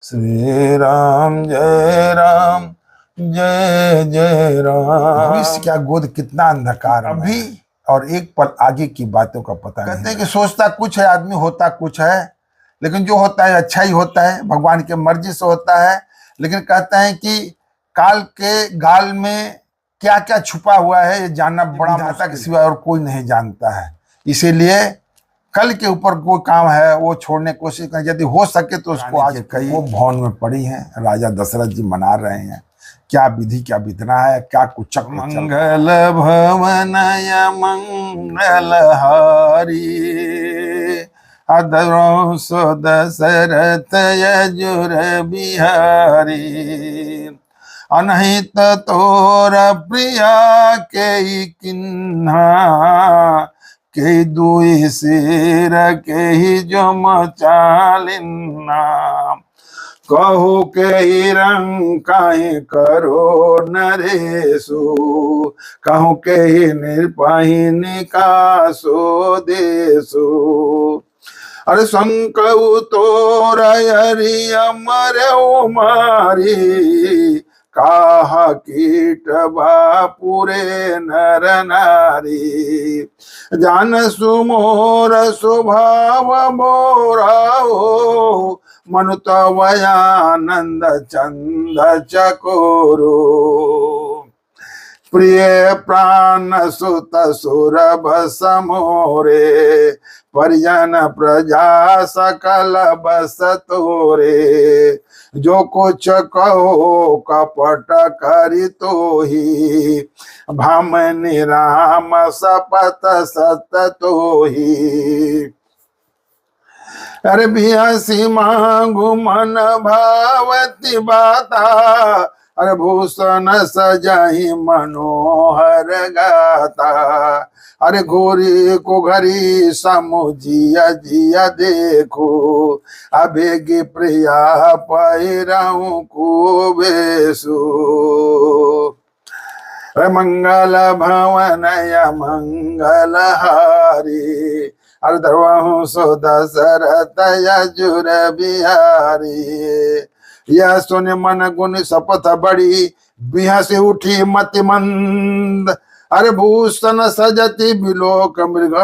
श्री राम जय जय राम। भविष्य क्या गोद कितना अंधकार अभी और एक पल आगे की बातों का पता नहीं। कहते हैं कि सोचता कुछ है आदमी, होता कुछ है, लेकिन जो होता है अच्छा ही होता है, भगवान की मर्जी से होता है। लेकिन कहते हैं कि काल के गाल में क्या क्या छुपा हुआ है ये जानना बड़ा मुश्किल के सिवा और कोई नहीं जानता है। इसीलिए कल के ऊपर कोई काम है वो छोड़ने की कोशिश करें, यदि हो सके तो उसको आज कई वो भवन में पड़ी हैं, राजा दशरथ जी मना रहे हैं। क्या विधि क्या विधना है, क्या कुछ मंगल भवनय मंगल हारी अधरो सो दशरथ यजुर बिहारी अनहित तोर प्रिया के किन्हा के दुई सिर के जो मचालिना कहो के रंग काहे करो नरेशु कहो के निर्पाही निकासो देशु अरे शंकु तोर हरि अमर मारी काहा कीट बापुरे नर नारी जान सुमोर स्वभाव मोराओ मनुत वयानंद चंद चकोरो प्रिय प्राण सुत सुरभ समोरे परिजन प्रजा सकल बस तोरे जो कुछ कहो कपट करी तो ही भामनि राम सपत सत तो ही अरे बिहसी मांगू मन भावती बाता अरे भूषण सजाही मनोहर गाता अरे घोरी को घरी समुझिया जिया देखो अबेगी प्रिया पैराऊ को बेसु मंगल भवनय मंगल हारी अरे धर्वहु सो दशरथ यजुर बिहारी यह सुन मन गुण सपथ बड़ी बिहा से उठी मति मंद अरे भूषण सजति बिलोक मृग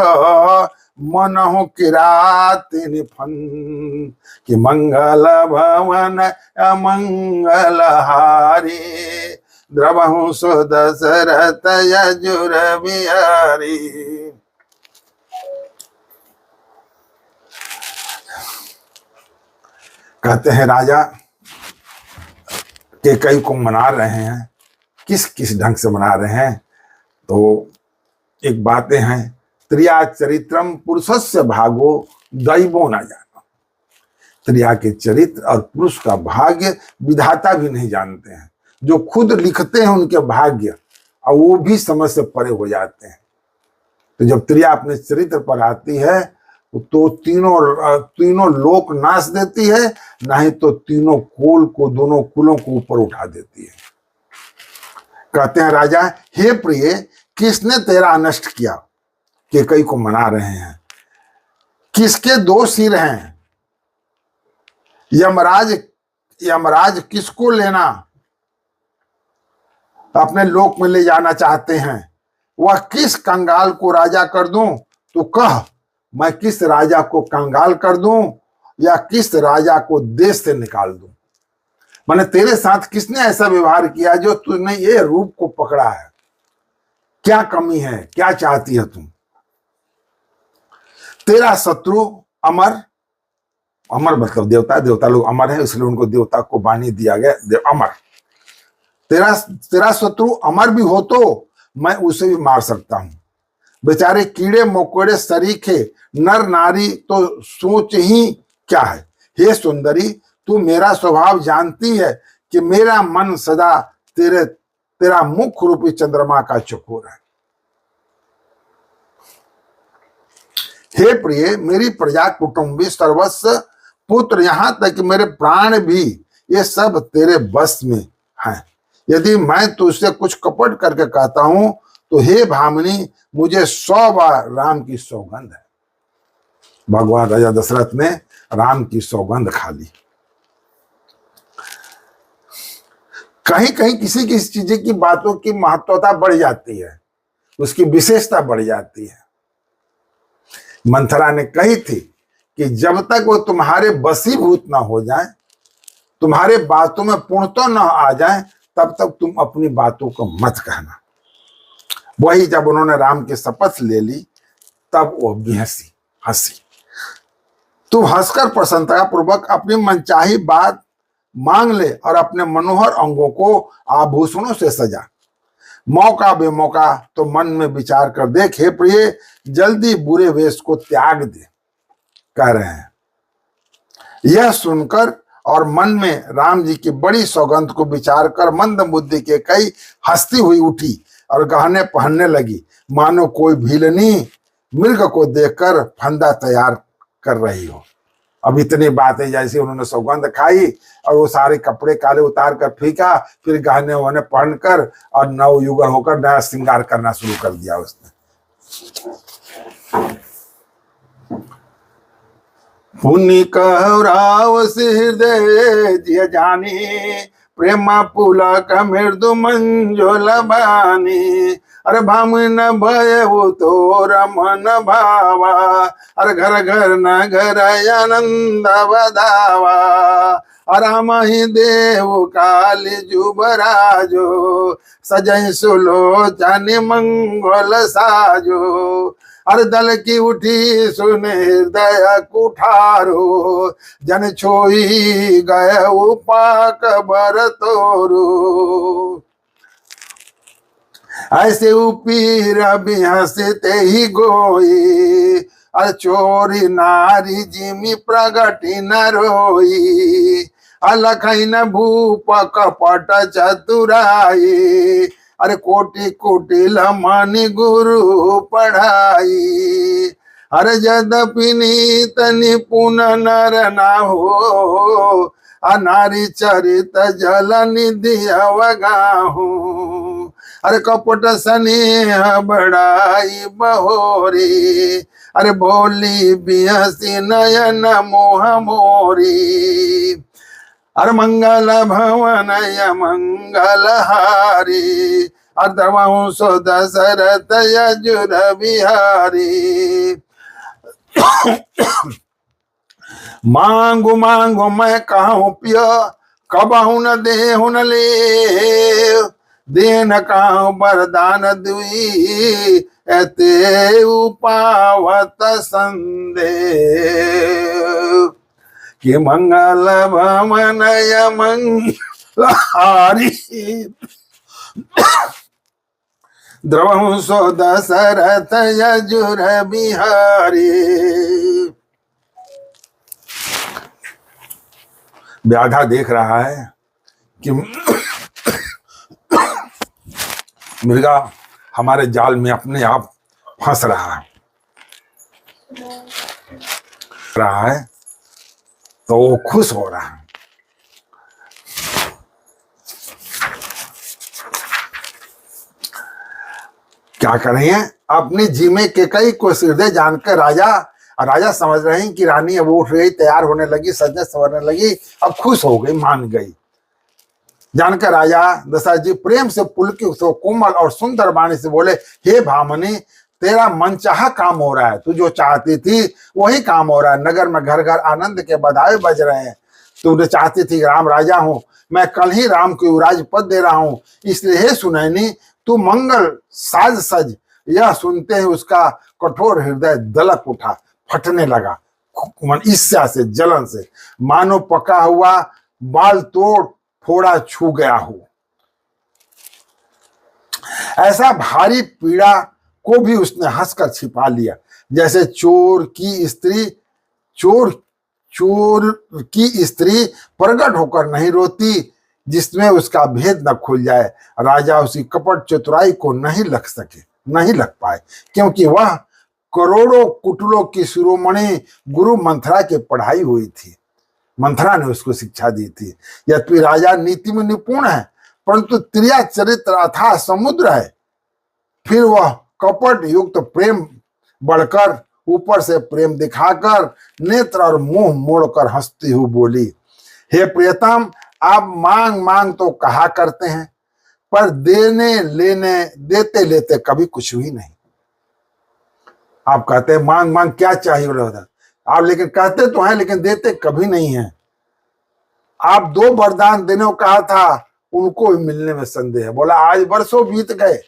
मन हो किराति निफन कि मंगल भवन अमंगल हारी द्रवहु सो दशरथ यजुर बिहारी। कहते हैं राजा के कई को मना रहे हैं, किस किस ढंग से मना रहे हैं। तो एक बातें हैं, त्रिया चरित्रम पुरुषस्य भागो दैवो न जानो। त्रिया के चरित्र और पुरुष का भाग्य विधाता भी नहीं जानते हैं। जो खुद लिखते हैं उनके भाग्य और वो भी समझ से परे हो जाते हैं। तो जब त्रिया अपने चरित्र पर आती है तो तीनों लोक नाश देती है, नहीं तो तीनों कुल को, दोनों कुलों को ऊपर उठा देती है। कहते हैं राजा, हे प्रिय, किसने तेरा अनष्ट किया? कि कई को मना रहे हैं। किसके दो सिर हैं? यमराज किसको लेना अपने लोक में ले जाना चाहते हैं? वह किस कंगाल को राजा कर दूं? तो कह, मैं किस राजा को कंगाल कर दूं या किस राजा को देश से निकाल दूं? मैंने तेरे साथ किसने ऐसा व्यवहार किया जो तूने ये रूप को पकड़ा है? क्या कमी है, क्या चाहती है तुम? तेरा शत्रु अमर, अमर मतलब देवता, देवता लोग अमर है इसलिए उनको देवता को वाणी दिया गया अमर। तेरा शत्रु अमर भी हो तो मैं उसे भी मार सकता हूं। बेचारे कीड़े मकोड़े सरीखे नर नारी तो सोच ही क्या है। हे सुंदरी, तू मेरा स्वभाव जानती है कि मेरा मन सदा तेरा मुख रूपी चंद्रमा का चकोर है। हे प्रिय, मेरी प्रजा कुटुंबी सर्वस्व पुत्र यहां तक कि मेरे प्राण भी ये सब तेरे बस में हैं। यदि मैं तुझसे कुछ कपट करके कहता हूं तो हे भामिनी, मुझे 100 बार राम की सौगंध है। भगवान राजा दशरथ ने राम की सौगंध खा ली। कहीं कहीं किसी किसी चीज की बातों की महत्वता बढ़ जाती है, उसकी विशेषता बढ़ जाती है। मंथरा ने कही थी कि जब तक वो तुम्हारे वशीभूत ना हो जाए, तुम्हारे बातों में पूर्णता न आ जाए, तब तक तुम अपनी बातों को मत कहना। वही जब उन्होंने राम की शपथ ले ली, तब वो भी हंसी। तू हंसकर प्रसन्नता पूर्वक अपनी मनचाही बात मांग ले और अपने मनोहर अंगों को आभूषणों से सजा। मौका बेमौका तो मन में विचार कर देख, हे प्रिय, जल्दी बुरे वेश को त्याग दे, कह रहे हैं। यह सुनकर और मन में राम जी की बड़ी सौगंध को विचार कर मंद बुद्धि के कई हंसती हुई उठी और गहने पहनने लगी, मानो कोई भीलनी मृग को देखकर फंदा तैयार कर रही हो। अब इतनी बातें, जैसे उन्होंने सौगंध खाई और वो सारे कपड़े काले उतार कर फेंका, फिर गहने वहने पहनकर और नवयुगल होकर नया श्रृंगार करना शुरू कर दिया उसने। पुनि कहराव से हृदय जिय जानी, प्रेमा पुलक मृदु मंजुल बानी। अरे भामुन भय वो तो रमन भावा, अरे घर घर न घर आनंद बदावा। राम ही देव काल जुबराजो, सजय सुलोचन मंगल साजो। अरे दल की उठी सुने हृदय कुठारो, जन छोई गए उपाक बर तोरो। ऐसे उपीर हंसते ही गोई, अरे चोरी नारी जिमी प्रगति न रोई। अलखई न भूप कपट चतुराई, अरे कोटि कोटि लमनि गुरु पढ़ाई। अरे यद्यपि नीत निपुण नर ना हो, अनारी चरित जल निधि अवगाहू। अरे कपट स्नेह बढ़ाई बहोरी, अरे बोली बिहसी नयन मोह मोरी। अरे मंगल भवन मंगल हारी, अर्धवंश दशरथ यजुर बिहारी। मांगू मांगू मैं कहूँ पिय, कबहू न देहु न ले। देन कहूँ वरदान दुई, एते उपावत संदेह। कि मंगल भवन मंगल हारी, द्रवंशो दशरथ यजुर बिहारी। व्याधा देख रहा है कि मृगा हमारे जाल में अपने आप फंस रहा है, तो वो खुश हो रहा है। क्या कर रही है? अपनी जीमे के कई को हृदय जानकर राजा समझ रहे हैं कि रानी अब उठ रही, तैयार होने लगी, सजने संवरने लगी, अब खुश हो गई, मान गई। जानकर राजा दशरथ जी प्रेम से पुलकित तो कोमल और सुंदर वाणी से बोले, हे भामनी, तेरा मनचाहा काम हो रहा है। तू जो चाहती थी वही काम हो रहा है। नगर में घर घर आनंद के बधाई बज रहे हैं। तू चाहती थी राम राजा हूं, मैं कल ही राम को युवराज पद दे रहा हूं। इसलिए हे सुनैनी, तू मंगल साज सज। यह सुनते ही उसका कठोर हृदय दलक उठा, फटने लगा ईर्ष्या से, जलन से, मानो पका हुआ बाल तोड़ फोड़ा छू गया हो। ऐसा भारी पीड़ा को भी उसने हंसकर छिपा लिया, जैसे चोर की स्त्री प्रकट होकर नहीं रोती, जिसमें उसका भेद न खुल जाए। राजा उसकी कपट चतुराई को नहीं लग पाए, क्योंकि वह करोड़ों कुटुलों की शिरोमणि गुरु मंथरा के पढ़ाई हुई थी। मंथरा ने उसको शिक्षा दी थी। यद्यपि राजा नीति में निपुण है, परंतु त्रिया चरित्र अथाह समुद्र है। फिर वह कपट युक्त प्रेम बढ़कर ऊपर से प्रेम दिखाकर नेत्र और मुंह मोड़कर हंसती हुई बोली, हे प्रियतम, आप मांग मांग तो कहा करते हैं, पर देने लेने देते लेते कभी कुछ भी नहीं। आप कहते हैं मांग मांग क्या चाहिए बोला, आप लेकिन कहते तो हैं लेकिन देते कभी नहीं है। आप 2 वरदान देने को कहा था, उनको भी मिलने में संदेह है। बोला आज वर्षों बीत गए,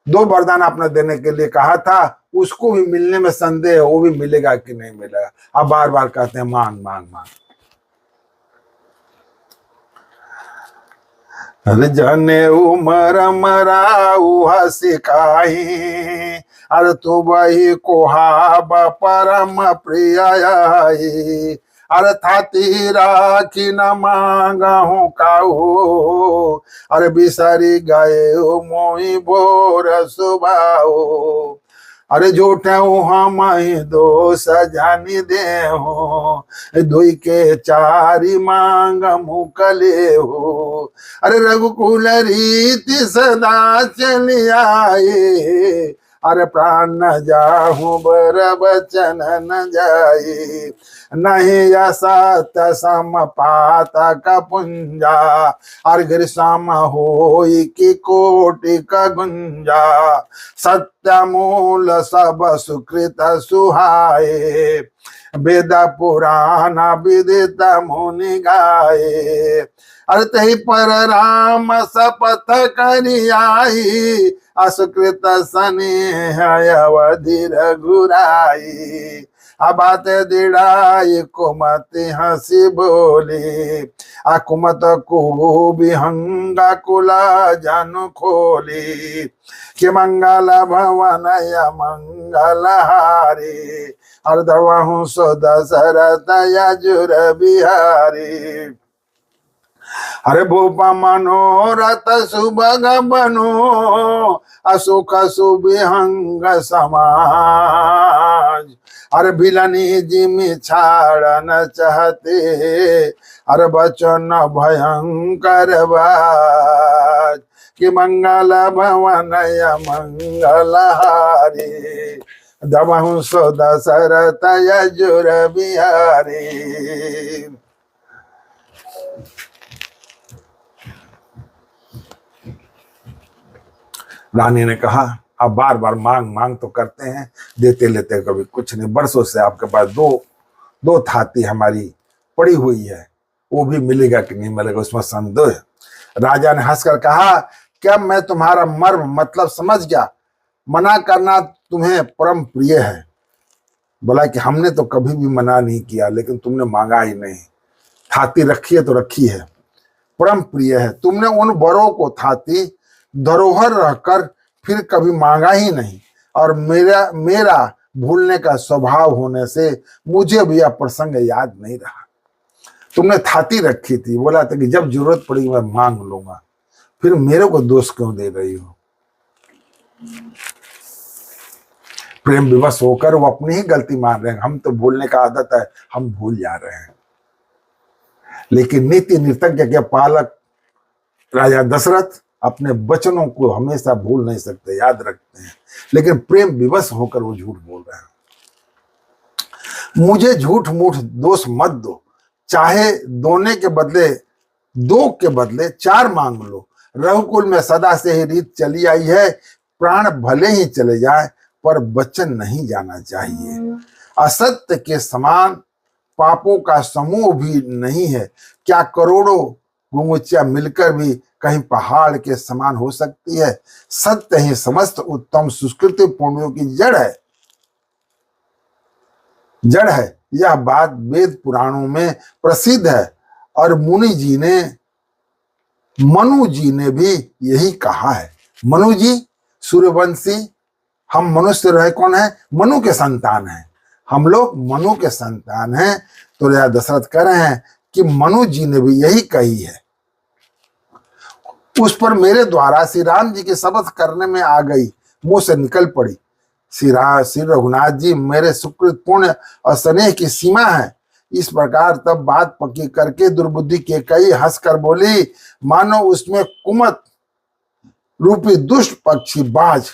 2 वरदान आपने देने के लिए कहा था, उसको भी मिलने में संदेह है, वो भी मिलेगा कि नहीं मिलेगा। आप बार बार कहते हैं मांग मांग मांग। अरे जाने उमर मराऊ हसिकाई, अरे तू वही कोहाब परम प्रिय, अरे थाती राखी न मांगा हूँ काऊ, अरे बिसरी गए मोई बोर सुबाओ, अरे झूठे हम दोष जानी दे हो, दुई के चारी मांग मुकले हो, अरे रघुकुल रीति सदा चली आए, अरे प्राण न जाहू बर बचन न जाए, नहीं असत सम पाता का पुंजा, अरे गिरसम हो की कोटि का गुंजा, सत्य मूल सब सुकृत सुहाए, वेद पुराण विदित मुनि गाए, अरे तही पर राम शपथ करी आई, असुकृत स्नेह अवधि रघुराई, अबात दिड़ाई कुमत हंसी बोली, अकुमत को विहंगा कुला जन खोली, कि मंगल भवन मंगल हारी, अर्धवहु सो दशरथ यजुर बिहारी, अरे भूप मनोरथ सुभग बनो, असुख सुविहंग समाज, अरे बिलनी जिमि छाड़न चाहते, अरे बचन भयंकर बाज, कि मंगल भवन मंगल हारी, दबहु सो दशरथ यजुर बिहारी। रानी ने कहा आप बार बार मांग मांग तो करते हैं, देते लेते कभी कुछ नहीं। वर्षों से आपके पास दो थाती हमारी पड़ी हुई है, वो भी मिलेगा कि नहीं मिलेगा उसमें संदेह है। राजा ने हंसकर कहा क्या मैं तुम्हारा मर्म मतलब समझ गया, मना करना तुम्हें परम प्रिय है। बोला कि हमने तो कभी भी मना नहीं किया, लेकिन तुमने मांगा ही नहीं, थाती रखी है तो रखी है, परम प्रिय है। तुमने उन वरों को थाती धरोहर रहकर फिर कभी मांगा ही नहीं, और मेरा भूलने का स्वभाव होने से मुझे भी यह प्रसंग याद नहीं रहा। तुमने थाती रखी थी, बोला था कि जब जरूरत पड़ेगी मैं मांग लूंगा, फिर मेरे को दोष क्यों दे रही हो। प्रेम विवश होकर वो अपनी ही गलती मान रहे हैं, हम तो भूलने का आदत है, हम भूल जा रहे हैं। लेकिन नीति निर्तज्ञ के पालक राजा दशरथ अपने वचनों को हमेशा भूल नहीं सकते, याद रखते हैं, लेकिन प्रेम विवश होकर वो झूठ बोल रहे हैं। मुझे झूठ मूठ दोष मत दो, चाहे दोने के बदले 2 के बदले 4 मांग लो। रघुकुल में सदा से ही रीत चली आई है, प्राण भले ही चले जाए पर वचन नहीं जाना चाहिए। असत्य के समान पापों का समूह भी नहीं है, क्या करोड़ों गुंगुचिया मिलकर भी कहीं पहाड़ के समान हो सकती है। सत्य ही समस्त उत्तम सुकृति पुण्यों की जड़ है। यह बात वेद पुराणों में प्रसिद्ध है, और मनु जी ने भी यही कहा है। मनु जी सूर्यवंशी, हम मनुष्य रहे कौन है, मनु के संतान हैं, हम लोग मनु के संतान हैं। तो राजा दशरथ कह रहे हैं कि मनु जी ने भी यही कही है। उस पर मेरे द्वारा श्री राम जी की शपथ करने में आ गई, मुंह से निकल पड़ी। श्री रघुनाथ जी मेरे सुकृत पुण्य और स्नेह की सीमा है। इस प्रकार तब बात पक्की करके दुर्बुद्धि के कई हंसकर बोली, मानो उसमें कुमत रूपी दुष्ट पक्षी बाज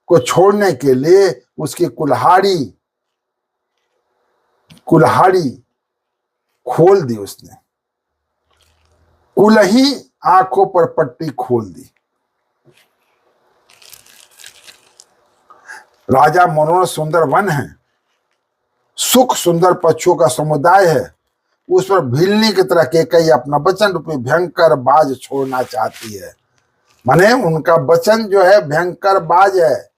को छोड़ने के लिए उसकी कुल्हाड़ी खोल दी उसने। कुल ही आंखों पर पट्टी खोल दी। राजा मनोरथ सुंदर वन है, सुख सुंदर पक्षियों का समुदाय है, उस पर भीलनी की तरह कैकेयी अपना वचन रूपी भयंकर बाज छोड़ना चाहती है। माने उनका वचन जो है भयंकर बाज है।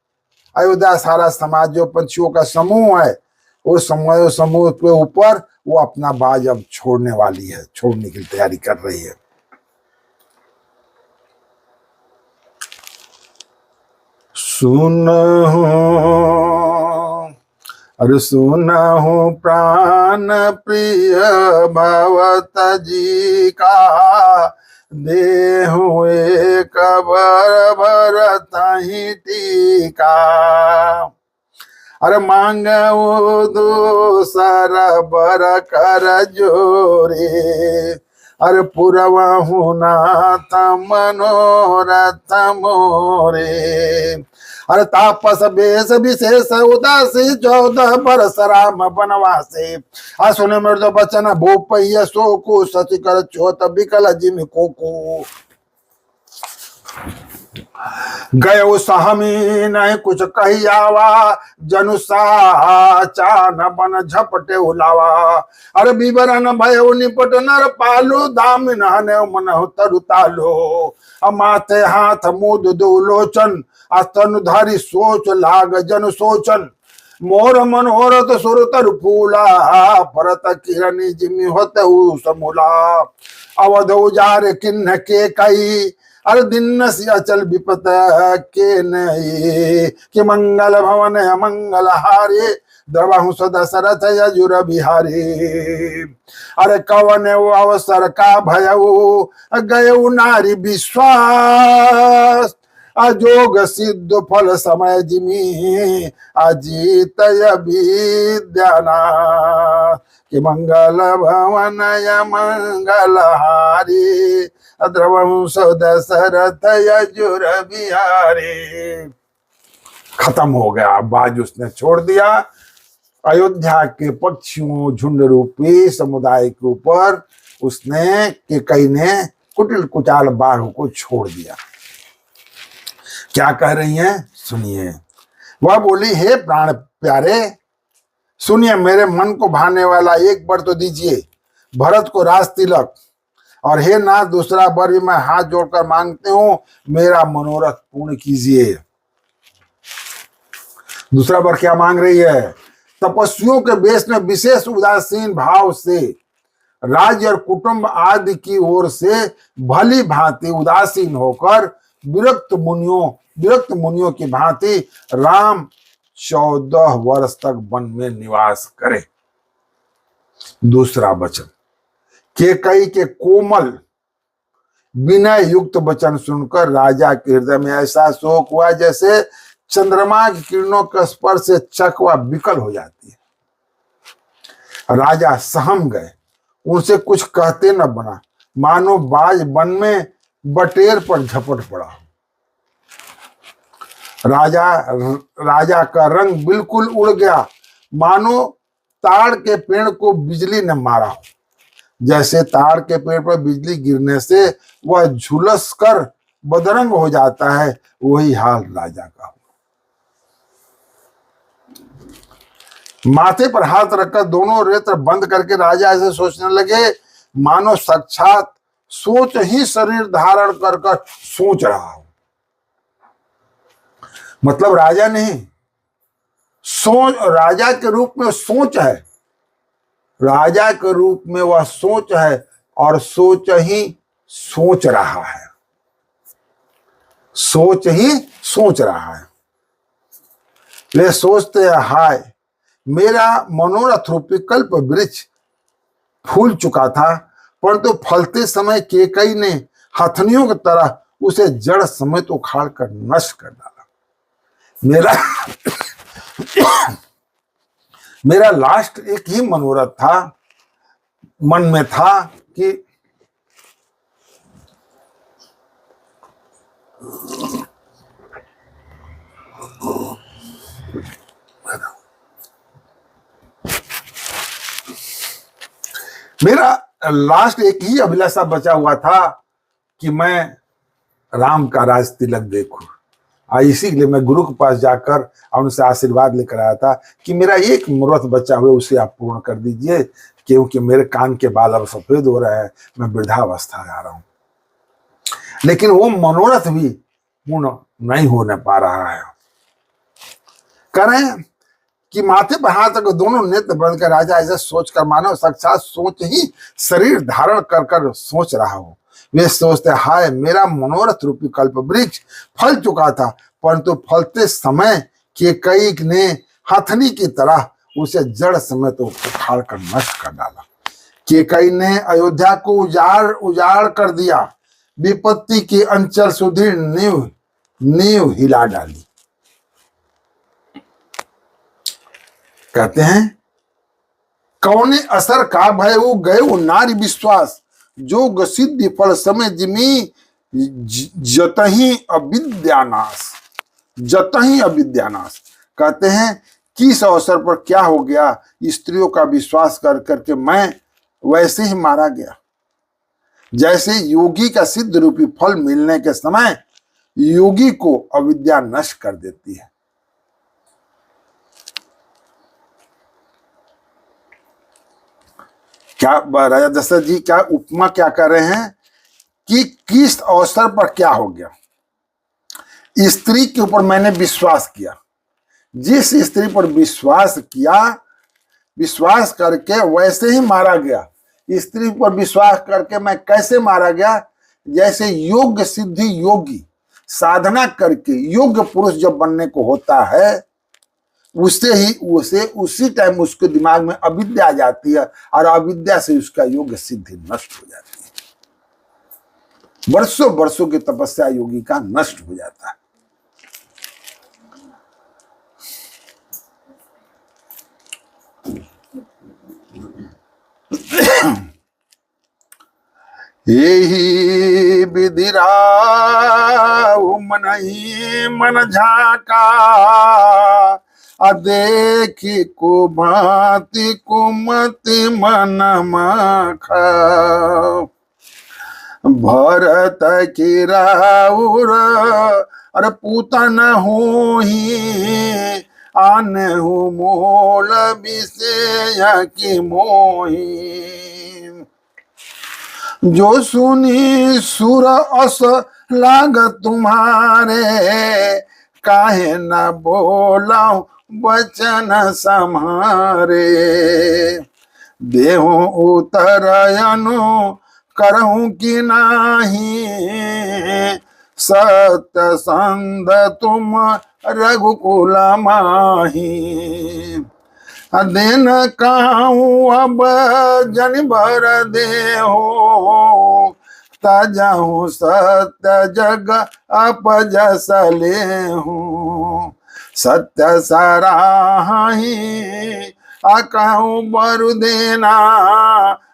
अयोध्या सारा समाज जो पंछियों का समूह है, उस समूह के ऊपर वो अपना बाज अब छोड़ने वाली है, छोड़ने की तैयारी कर रही है। सुनहु अरे सुनहु प्राण प्रिय भवत जी का, देहु एक बर भरतहि टीका। अरे मांगऊ दूसर बर कर जोरे, अरे पुरवहु नाथ मनोरथ मोरे। अरे तापस बेस विशेष उदासी 14 बरस राम बनवासे। सुन मृद बचन भूपय सो को सच कर चोत बिकल जिम को। गयो सहमी नहीं कुछ कही आवा, जनुसा चान बन झपटे उलावा। अरे विवरण भयो निपट नर पालो, दामिन हने मन तरु तालो। माथे हाथ मुद दो लोचन, अस्तनुधारी सोच लाग जन सोचन। मोर मनोरथ सुरतर फूला, भरत किरणी जिमि होत समूला। अवध उजार किन्ह के कई, अरे दिन अचल विपत के नहीं। कि मंगल भवन मंगल हारे, द्रवहु सदशरथ यजुर बिहारी। अरे कवन वो अवसर का भयऊ, गयऊ नारी विश्वास। अजोग सिद्ध फल समय जिमी, अजीत विद्याना। कि मंगल भवन मंगल हारी, द्रवंश दशरथ यजुर बिहारी। खत्म हो गया, बाज उसने छोड़ दिया। अयोध्या के पक्षियों झुंड रूपी समुदाय के ऊपर उसने कैकेयी ने कुटिल कुचाल बाघ को छोड़ दिया। क्या कह रही हैं सुनिए। वह बोली, हे प्राण प्यारे सुनिए, मेरे मन को भाने वाला एक वर तो दीजिए, भरत को राज तिलक। और हे नाथ, दूसरा वर भी मैं हाथ जोड़कर मांगते हूं, मेरा मनोरथ पूर्ण कीजिए। दूसरा वर क्या मांग रही है? तपस्वियों के वेश में विशेष उदासीन भाव से राज्य और कुटुंब आदि की ओर से भली भांति उदासीन होकर विरक्त मुनियों की भांति राम 14 वर्ष तक वन में निवास करे। दूसरा वचन, कैकेयी के कोमल विनय युक्त वचन सुनकर राजा के हृदय में ऐसा शोक हुआ जैसे चंद्रमा की किरणों के स्पर्श से चकवा विकल हो जाती है। राजा सहम गए, उनसे कुछ कहते न बना, मानो बाज वन में बटेर पर झपट पड़ा। राजा का रंग बिल्कुल उड़ गया, मानो ताड़ के पेड़ को बिजली ने मारा हो। जैसे ताड़ के पेड़ पर बिजली गिरने से वह झुलस कर बदरंग हो जाता है, वही हाल राजा का हुआ। माथे पर हाथ रखकर दोनों नेत्र बंद करके राजा ऐसे सोचने लगे मानो साक्षात सोच ही शरीर धारण कर सोच रहा हो। मतलब राजा नहीं, सोच, राजा के रूप में सोच है, राजा के रूप में वह सोच है और सोच ही सोच रहा है, सोच ही सोच रहा है। ले सोचते हैं, हाय मेरा मनोरथ रूपी कल्प वृक्ष फूल चुका था, परंतु फलते समय कैकेयी ने हथनियों की तरह उसे जड़ समेत उखाड़ कर नष्ट कर डाला। मेरा लास्ट एक ही मनोरथ था, मन में था कि मेरा लास्ट एक ही अभिलाषा बचा हुआ था कि मैं राम का राज तिलक देखूं। इसीलिए मैं गुरु के पास जाकर और उनसे आशीर्वाद लेकर आया था कि मेरा एक मनोरथ बचा हुआ उसे आप पूर्ण कर दीजिए, क्योंकि मेरे कान के बाल अब सफेद हो रहे हैं, मैं वृद्धावस्था में आ रहा हूं। लेकिन वो मनोरथ भी पूर्ण नहीं होने पा रहा है। कह रहे हैं कि माथे पर हाथ रख दोनों नेत्र बंद कर राजा ऐसा सोचकर मानव साक्षात सोच ही शरीर धारण कर कर सोच रहा हो। वे सोचते हाय मेरा मनोरथ रूपी कल्प वृक्ष फल चुका था, परंतु फलते समय केकई ने हथनी की तरह उसे जड़ समेत तो उखाड़ कर नष्ट कर डाला। केकई ने अयोध्या को उजाड़ कर दिया, विपत्ति की अंचल सुदृढ़ नींव हिला डाली। कहते हैं कौने असर का भय वो गए नारी विश्वास, जोग सिद्धि फल समय जिमी जतही अविद्यानाश। जतही अविद्यानाश कहते हैं किस अवसर पर क्या हो गया, स्त्रियों का विश्वास कर करके मैं वैसे ही मारा गया। जैसे योगी का सिद्ध रूपी फल मिलने के समय योगी को अविद्या नष्ट कर देती है। क्या राजा दशरथ जी क्या उपमा क्या कर रहे हैं कि किस अवसर पर क्या हो गया। स्त्री के ऊपर मैंने विश्वास किया, जिस स्त्री पर विश्वास किया, विश्वास करके वैसे ही मारा गया। स्त्री पर विश्वास करके मैं कैसे मारा गया, जैसे योग सिद्धि योगी साधना करके योग्य पुरुष जब बनने को होता है उसी टाइम उसके दिमाग में अविद्या आ जाती है और अविद्या से उसका योग सिद्धि नष्ट हो जाती है। वर्षों वर्षों की तपस्या योगी का नष्ट हो जाता है। यही विधिरा मन ही मन झाका, देखी को भांति कुमति मन माखा। भरत की राउर अरे पूतन हो ही, आन हूँ मोल विषय की मोही। जो सुनी सुर अस लाग तुम्हारे, काहे न बोलाऊं वचन सम्हारे। देहु उतरयनु करहूं कि नाही, सत्य संध तुम रघुकुल माही। दिन कहूँ अब जन भर देहो, तजहूँ सत्य जग अपजस लेहूँ। सत्य सराही कहूँ बरु देना,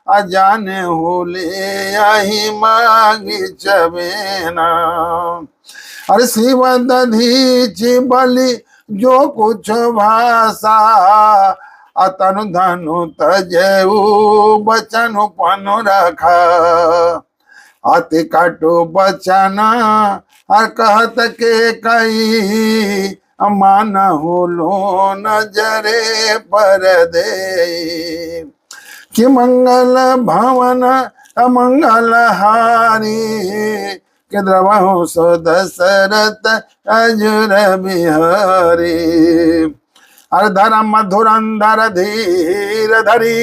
अजाने हो ले यही मांगी चबेना। अरे शिव दधीचि बलि जो कुछ भाषा, अतनु धनु तजेऊ बचन पनु रखा। अति कटु बचन और कहत के कई, मान हो लो नजरे पर दे। कि मंगल भवन अमंगल हारी, कि द्रवहु सो दशरथ अजुर बिहारी। अर धर्म धुरंधर धीर धरी,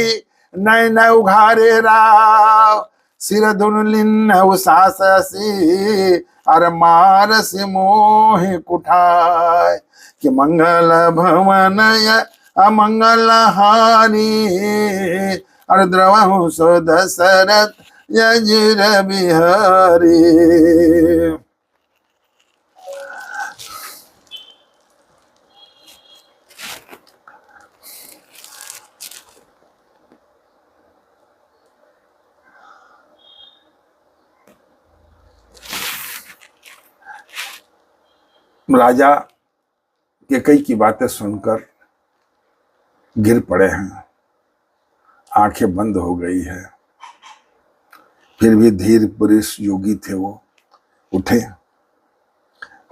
नैन उघारे राव। सिर दुनलिन सासी, अर मारसी मोहि कुठाय। कि मंगल भवन अमंगल हारी, अर द्रवहु सो दशरथ अजुर बिहारी। राजा केकई की बातें सुनकर गिर पड़े हैं, आंखें बंद हो गई है। फिर भी धीर पुरुष योगी थे वो, उठे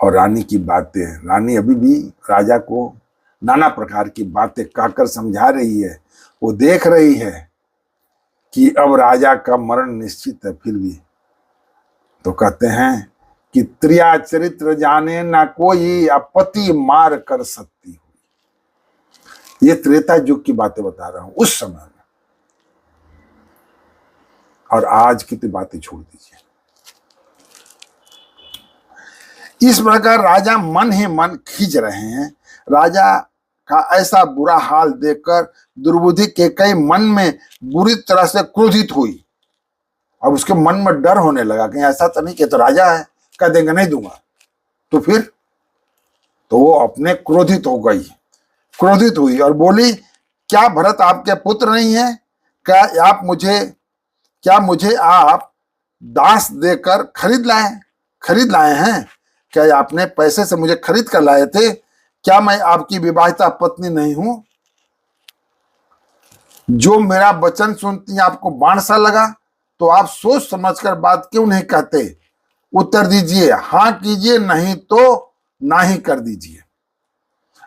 और रानी की बातें, रानी अभी भी राजा को नाना प्रकार की बातें कहकर समझा रही है। वो देख रही है कि अब राजा का मरण निश्चित है, फिर भी तो कहते हैं कि त्रिया चरित्र जाने ना कोई, अपति मार कर सकती हुई। ये त्रेता युग की बातें बता रहा हूं, उस समय में। और आज की तो बातें छोड़ दीजिए। इस प्रकार राजा मन ही मन खींच रहे हैं। राजा का ऐसा बुरा हाल देखकर दुर्बुद्धि के कई मन में बुरी तरह से क्रोधित हुई। अब उसके मन में डर होने लगा कि ऐसा तो नहीं कि तो राजा है, कह देंगे नहीं दूंगा, तो फिर तो वो अपने क्रोधित हो गई, क्रोधित हुई और बोली, क्या भरत आपके पुत्र नहीं है? क्या मुझे आप दास देकर खरीद लाए हैं? क्या आपने पैसे से मुझे खरीद कर लाए थे? क्या मैं आपकी विवाहिता पत्नी नहीं हूं? जो मेरा वचन सुनती आपको बाण सा लगा, तो आप सोच समझकर बात क्यों नहीं कहते? उत्तर दीजिए, हाँ कीजिए, नहीं तो ना ही कर दीजिए।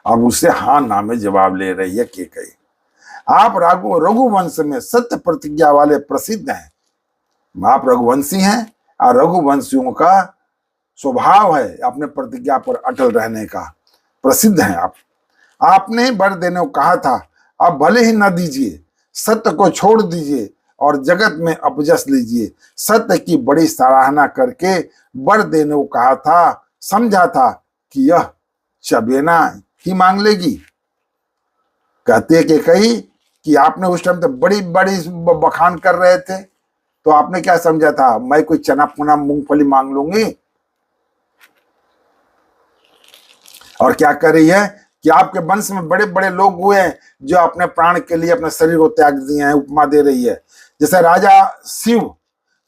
अब उससे हाँ ना में जवाब ले रही है कैकेयी। आप रघुवंश में सत्य प्रतिज्ञा वाले प्रसिद्ध हैं। आप रघुवंशी हैं और रघुवंशियों का स्वभाव है अपने प्रतिज्ञा पर अटल रहने का, प्रसिद्ध हैं आप। आपने वर देने को कहा था, अब भले ही न दीजिए, सत्य को छोड़ दीजिए और जगत में अपजस लीजिए। सत्य की बड़ी सराहना करके वर देने को कहा था, समझा था कि यह चबेना ही मांग लेगी। कहते कैकेयी कि आपने उस टाइम तो बड़ी बड़ी बखान कर रहे थे, तो आपने क्या समझा था, मैं कोई चना पुना मूंगफली मांग लूंगी? और क्या कर रही है कि आपके वंश में बड़े बड़े लोग हुए हैं जो अपने प्राण के लिए अपने शरीर को त्याग दिए हैं। उपमा दे रही है, जैसे राजा शिव,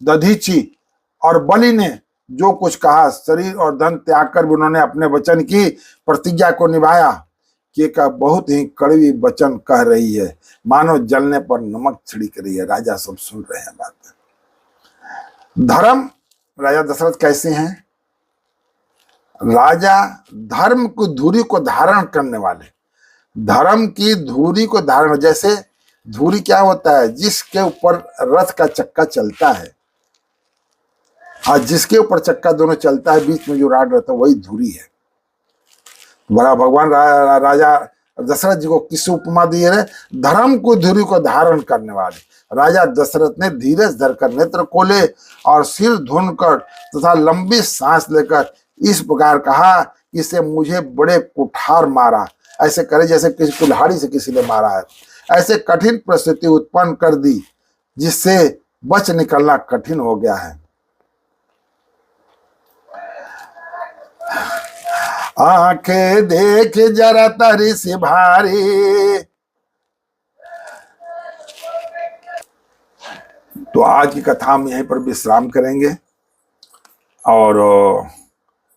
दधीची और बलि ने जो कुछ कहा, शरीर और धन त्याग कर भी उन्होंने अपने वचन की प्रतिज्ञा को निभाया। कि का बहुत ही कड़वी वचन कह रही है, मानो जलने पर नमक छिड़क रही है। राजा सब सुन रहे हैं बातें। धर्म, राजा दशरथ कैसे हैं? राजा धर्म की धुरी को धारण करने वाले, धर्म की धुरी को धारण, जैसे धुरी क्या होता है, जिसके ऊपर रथ का चक्का चलता है और जिसके ऊपर चक्का दोनों चलता है, बीच में जो राड रहता है वही धुरी है। बड़ा भगवान राजा दशरथ जी को किस उपमा दी है? धर्म को धुरी को धारण करने वाले। राजा दशरथ ने धीरज धरकर नेत्र खोले और सिर धुनकर तथा लंबी सांस लेकर इस प्रकार कहा, इसे मुझे बड़े कुठार मारा, ऐसे करे जैसे किसी कुल्हाड़ी से किसी ने मारा है। ऐसे कठिन परिस्थिति उत्पन्न कर दी जिससे बच निकलना कठिन हो गया है। आंखें देख जरा तरी सी भारी। तो आज की कथा हम यहीं पर विश्राम करेंगे और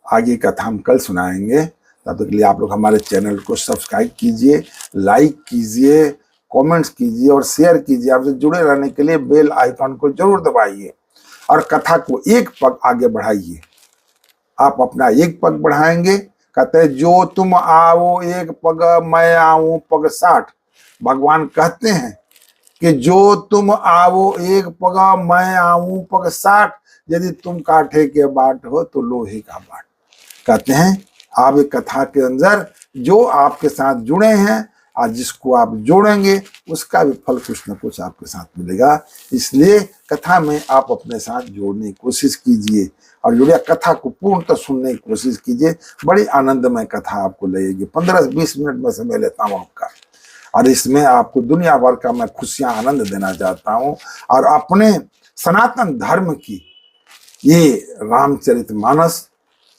आगे कथा हम कल सुनाएंगे। तब तक के लिए आप लोग हमारे चैनल को सब्सक्राइब कीजिए, लाइक कीजिए, कमेंट्स कीजिए और शेयर कीजिए। आपसे जुड़े रहने के लिए बेल आइकन को जरूर दबाइए और कथा को एक पग आगे बढ़ाइए। आप अपना एक पग बढ़ाएंगे, कहते हैं जो तुम आओ एक पग मैं आऊं पग 60। भगवान कहते हैं कि जो तुम आओ एक पग मैं आऊं पग 60, यदि तुम काठे के बाट हो तो लोहे का बाट। कहते हैं आप एक कथा के अंदर जो आपके साथ जुड़े हैं और जिसको आप जोड़ेंगे उसका भी फल कुछ न कुछ आपके साथ मिलेगा। इसलिए कथा में आप अपने साथ जोड़ने की कोशिश कीजिए और जुड़िया कथा को पूर्णतः सुनने की कोशिश कीजिए। बड़ी आनंदमय कथा आपको लगेगी। 15-20 मिनट में समय लेता हूँ आपका और इसमें आपको दुनिया भर का मैं खुशियां आनंद देना चाहता हूँ और अपने सनातन धर्म की ये रामचरितमानस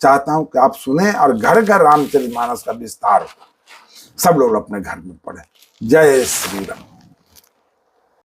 चाहता हूं कि आप सुने और घर घर रामचरितमानस का विस्तार हो, सब लोग अपने घर में पढ़े। जय श्री राम।